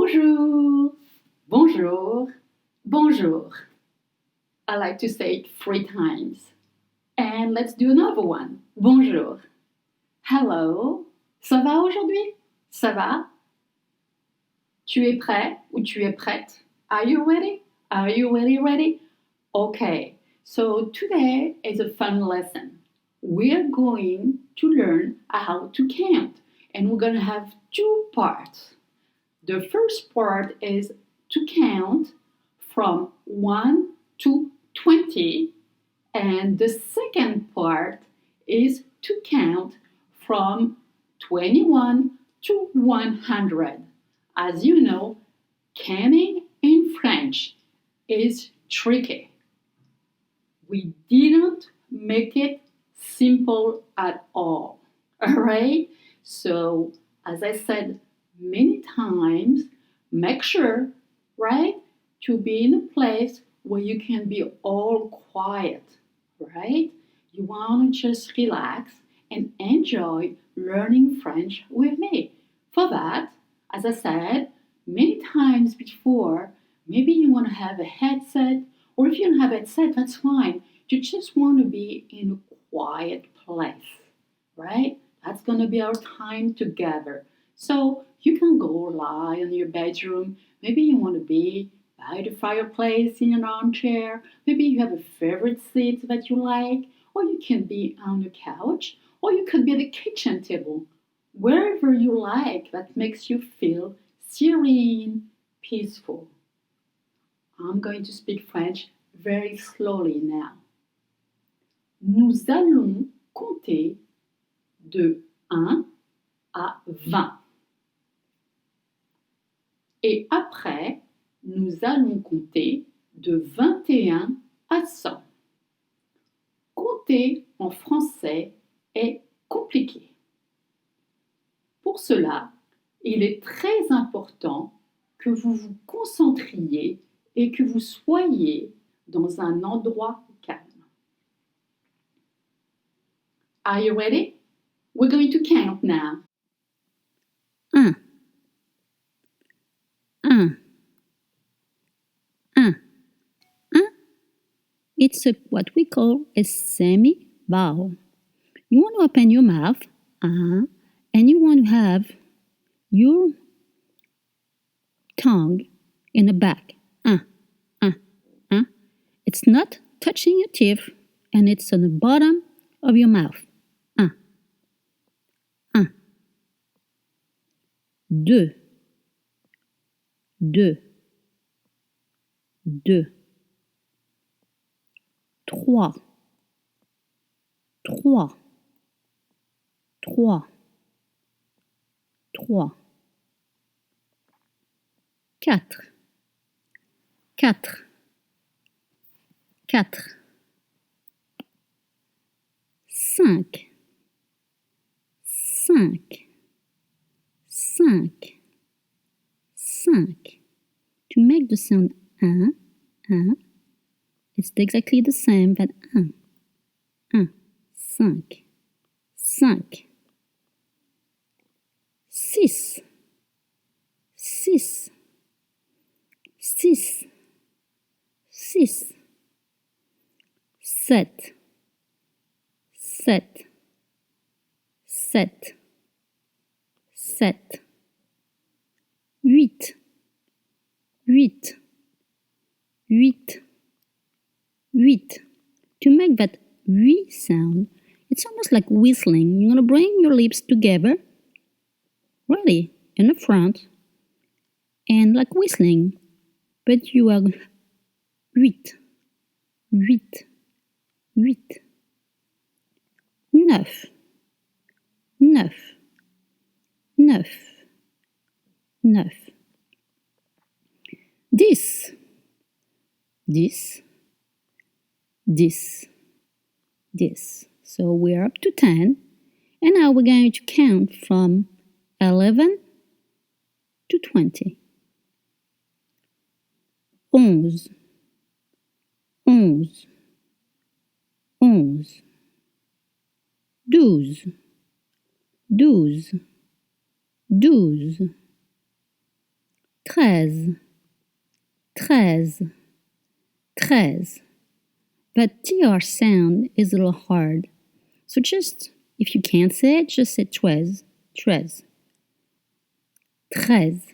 Bonjour, bonjour, bonjour. I like to say it 3 times. And let's do another one. Bonjour. Hello. Ça va aujourd'hui? Ça va? Tu es prêt ou tu es prête? Are you ready? Are you really ready? Okay, so today is a fun lesson. We're going to learn how to count, and we're going to have 2 parts. The first part is to count from 1 to 20, and the second part is to count from 21 to 100. As you know, counting in French is tricky. We didn't make it simple at all. Alright? So, as I said many times, make sure, right, to be in a place where you can be all quiet, right? You want to just relax and enjoy learning French with me. For that, as I said many times before, maybe you want to have a headset, or if you don't have a headset, that's fine. You just want to be in a quiet place, right? That's going to be our time together. So you can go lie in your bedroom. Maybe you want to be by the fireplace in an armchair. Maybe you have a favorite seat that you like, or you can be on the couch, or you could be at the kitchen table. Wherever you like that makes you feel serene, peaceful. I'm going to speak French very slowly now. Nous allons compter de 1 à 20. Et après, nous allons compter de 21 à 100. Compter en français est compliqué. Pour cela, il est très important que vous vous concentriez et que vous soyez dans un endroit calme. Are you ready? We're going to count now. 1 1 1 1 It's what we call a semi-vowel. You want to open your mouth, and you want to have your tongue in the back. It's not touching your teeth, and it's on the bottom of your mouth. 1 2 2 2 3 3 3 3 4 4 4 5 5 5 5 To make the sound 1, it's exactly the same that 1. 1, 5, 5. 6, 6, 6, 6. 7, 7, 7, 7. 8, 8, 8, 8. To make that 8 sound, it's almost like whistling. You're going to bring your lips together, really, in the front, and like whistling, but you are 8, 8, 8. 9, 9, 9, 9. 10, 10, 10, 10. So we're up to 10, and now we're going to count from 11 to 20. 11, 11, 11. 12, 12, 12. treize, treize, treize. But TR sound is a little hard. So just, if you can't say it, just say TREIZE, TREIZE. Treize,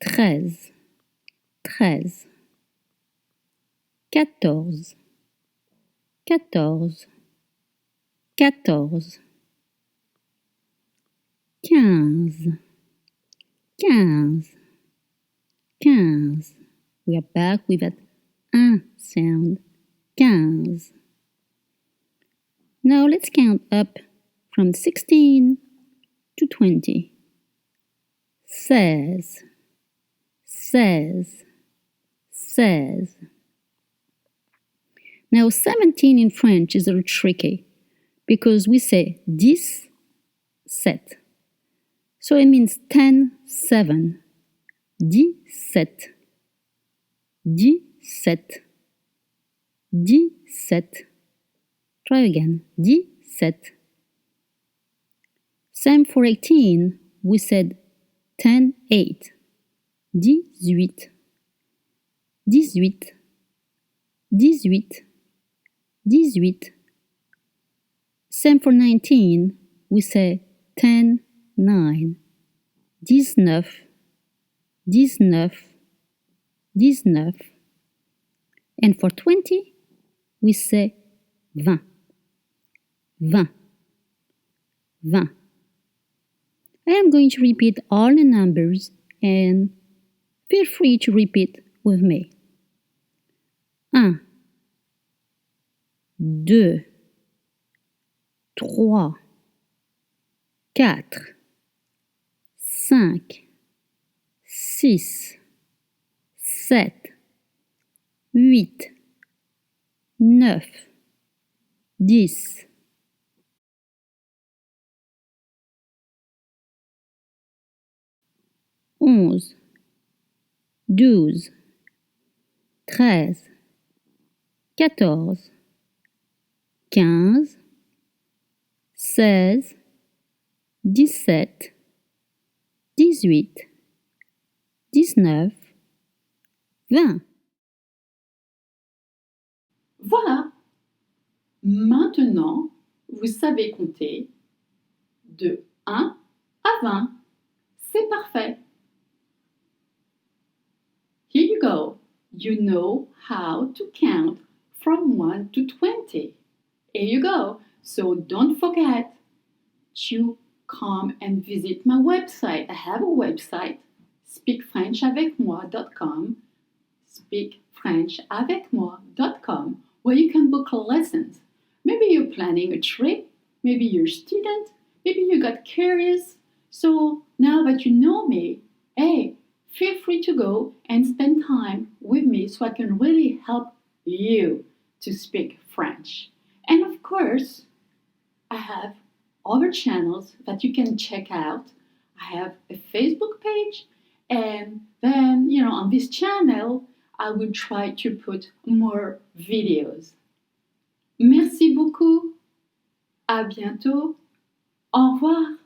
treize, treize. Quatorze, quatorze, quatorze. Quinze, quinze, quinze. We are back with that un sound. Quinze. Now let's count up from 16 to 20. 16, 16, 16. Now 17 in French is a little tricky because we say 10-7. So it means 10-7. 17, 17, 17. Try again. 17. Same for 18. We said 10-8. 18. 18. 18. 18. Same for 19. We say 10-9. 19. 19. 19. And for 20, we say 20. 20. 20. I am going to repeat all the numbers and feel free to repeat with me. 1, 2, 3, 4, 5, 6, 7, 8, 9, 10. 11, 12, 13, 14, 15, 16, 17, 18, 19, 20. Voilà. Maintenant, vous savez compter de 1 à 20. C'est parfait. Here you go. You know how to count from 1 to 20. Here you go. So don't forget to come and visit my website. I have a website, speakfrenchavecmoi.com, speakfrenchavecmoi.com, where you can book lessons. Maybe you're planning a trip, maybe you're a student, maybe you got curious. So now that you know me, hey, feel free to go and spend time with me so I can really help you to speak French. And of course, I have other channels that you can check out. I have a Facebook page, and then, on this channel, I will try to put more videos. Merci beaucoup. À bientôt. Au revoir.